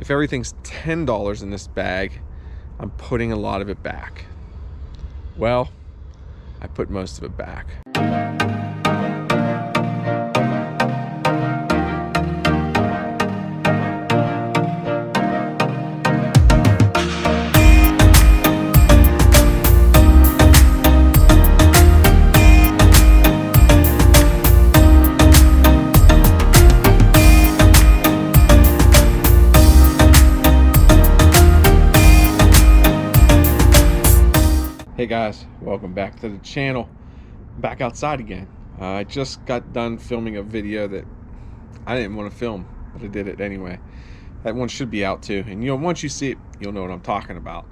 if everything's $10 in this bag, I'm putting a lot of it back. Well, I put most of it back. Hey guys, welcome back to the channel. Back outside again. I just got done filming a video that I didn't want to film, but I did it anyway. That one should be out too, and once you see it, you'll know what I'm talking about.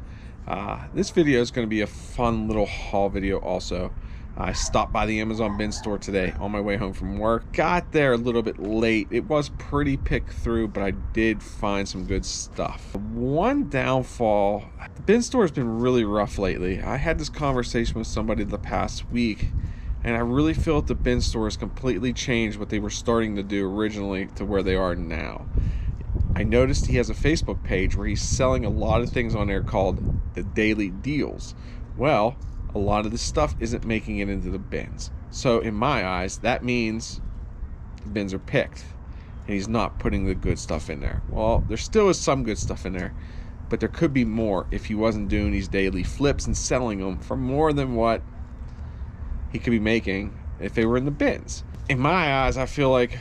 This video is going to be a fun little haul video also. I stopped by the Amazon bin store today on my way home from work. Got there a little bit late. It was pretty picked through, but I did find some good stuff. One downfall, the bin store has been really rough lately. I had this conversation with somebody the past week, and I really feel that the bin store has completely changed what they were starting to do originally to where they are now. I noticed he has a Facebook page where he's selling a lot of things on there called the daily deals. Well, a lot of this stuff isn't making it into the bins. So in my eyes, that means the bins are picked and he's not putting the good stuff in there. Well, there still is some good stuff in there, but there could be more if he wasn't doing these daily flips and selling them for more than what he could be making if they were in the bins. In my eyes, I feel like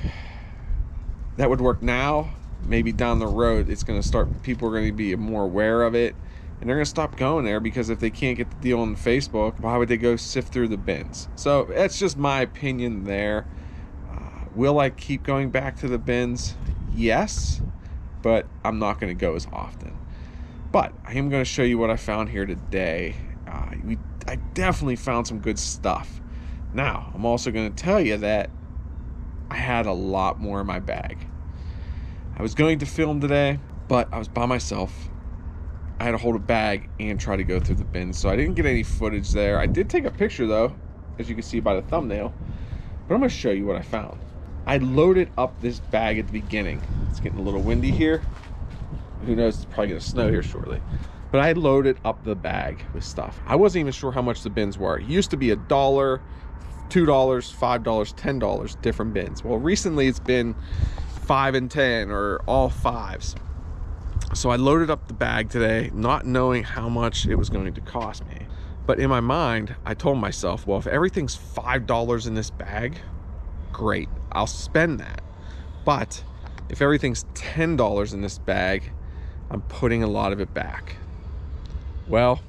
that would work now. Maybe down the road, it's going to start, people are going to be more aware of it, and they're going to stop going there, because if they can't get the deal on Facebook, why would they go sift through the bins? So that's just my opinion there. Will I keep going back to the bins? Yes, but I'm not going to go as often. But I am going to show you what I found here today. I definitely found some good stuff. Now, I'm also going to tell you that I had a lot more in my bag. I was going to film today, but I was by myself. I had to hold a bag and try to go through the bins, so I didn't get any footage there. I did take a picture though, as you can see by the thumbnail, but I'm going to show you what I found. I loaded up this bag at the beginning. It's getting a little windy here. Who knows, it's probably going to snow here shortly. But I loaded up the bag with stuff. I wasn't even sure how much the bins were. It used to be $1, $2, $5, $10, different bins. Well, recently it's been 5 and 10, or all 5s. So I loaded up the bag today, not knowing how much it was going to cost me. But in my mind, I told myself, well, if everything's $5 in this bag, great, I'll spend that. But if everything's $10 in this bag, I'm putting a lot of it back. Well,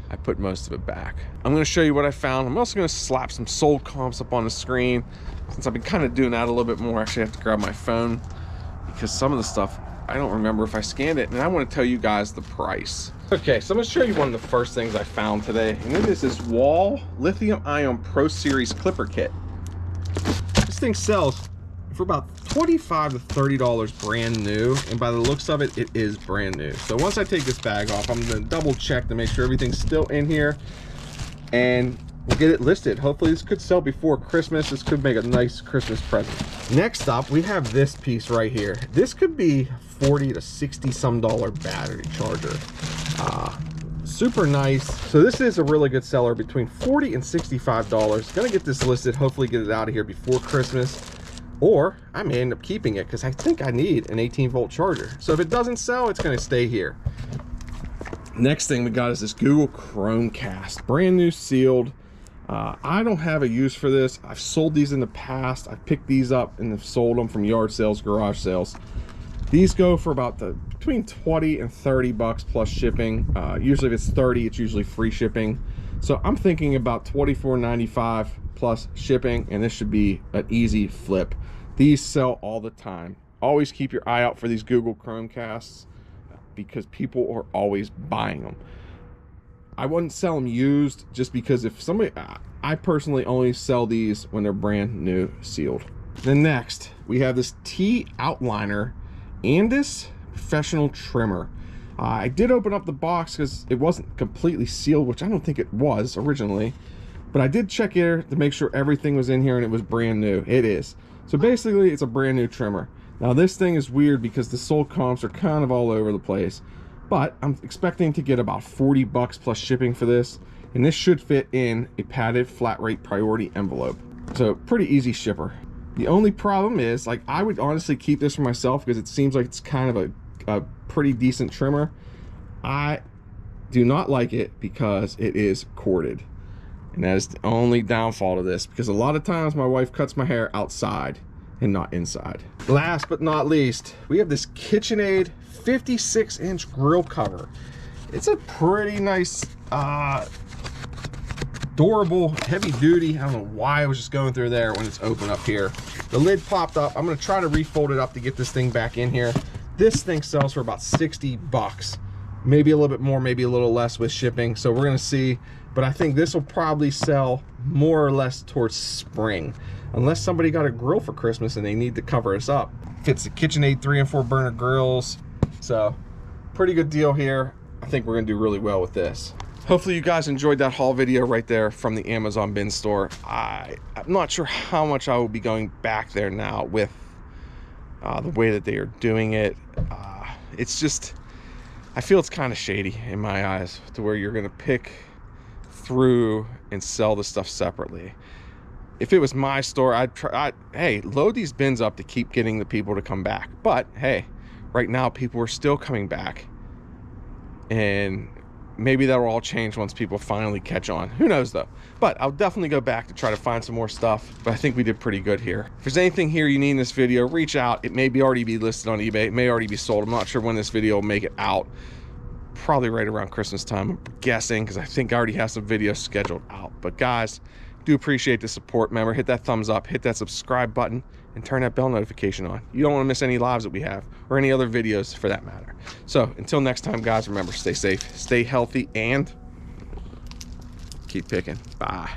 I put most of it back. I'm going to show you what I found. I'm also going to slap some sold comps up on the screen, since I've been kind of doing that a little bit more. Actually, I have to grab my phone, because some of the stuff, I don't remember if I scanned it, and I want to tell you guys the price. Okay, so I'm going to show you one of the first things I found today, and it is this Wall Lithium Ion Pro Series Clipper Kit. This thing sells for about $25 to $30 brand new, and by the looks of it, it is brand new. So once I take this bag off, I'm going to double check to make sure everything's still in here, and we'll get it listed. Hopefully this could sell before Christmas. This could make a nice Christmas present. Next up, we have this piece right here. This could be $40 to $60 some battery charger. Super nice. So this is a really good seller, between $40 and $65. Gonna get this listed, hopefully get it out of here before Christmas, or I may end up keeping it because I think I need an 18-volt charger. So if it doesn't sell, it's gonna stay here. Next thing we got is this Google Chromecast, brand new, sealed. I don't have a use for this. I've sold these in the past. I've picked these up and have sold them from yard sales, garage sales. These go for about between 20 and 30 bucks plus shipping. Usually if it's 30, it's usually free shipping. So I'm thinking about $24.95 plus shipping, and this should be an easy flip. These sell all the time. Always keep your eye out for these Google Chromecasts, because people are always buying them. I wouldn't sell them used, just because if somebody, I personally only sell these when they're brand new, sealed. Then next, we have this T outliner and this professional trimmer. I did open up the box because it wasn't completely sealed, which I don't think it was originally, but I did check here to make sure everything was in here and it was brand new. It is. So basically it's a brand new trimmer. Now this thing is weird because the sold comps are kind of all over the place, but I'm expecting to get about 40 bucks plus shipping for this, and this should fit in a padded flat rate priority envelope. So pretty easy shipper. The only problem is, like, I would honestly keep this for myself because it seems like it's kind of a pretty decent trimmer. I do not like it because it is corded, and that is the only downfall to this, because a lot of times my wife cuts my hair outside and not inside. Last but not least, we have this KitchenAid 56-inch grill cover. It's a pretty nice, durable, heavy duty. I don't know why I was just going through there when it's open up here. The lid popped up. I'm gonna try to refold it up to get this thing back in here. This thing sells for about 60 bucks. Maybe a little bit more, maybe a little less with shipping. So we're gonna see, but I think this will probably sell more or less towards spring, unless somebody got a grill for Christmas and they need to cover us up. Fits the KitchenAid 3 and 4 burner grills. So pretty good deal here. I think we're gonna do really well with this. Hopefully you guys enjoyed that haul video right there from the Amazon bin store. I'm not sure how much I will be going back there now with the way that they are doing it. It's just, I feel it's kind of shady in my eyes, to where you're gonna pick through and sell the stuff separately. If it was my store, hey, load these bins up to keep getting the people to come back. But hey, right now people are still coming back, and maybe that will all change once people finally catch on. Who knows though? But I'll definitely go back to try to find some more stuff. But I think we did pretty good here. If there's anything here you need in this video, reach out. It may already be listed on eBay. It may already be sold. I'm not sure when this video will make it out. Probably right around Christmas time, I'm guessing, because I think I already have some videos scheduled out. But guys, do appreciate the support. Remember, hit that thumbs up, hit that subscribe button, and turn that bell notification on. You don't want to miss any lives that we have, or any other videos for that matter. So until next time, guys, remember, stay safe, stay healthy, and keep picking. Bye.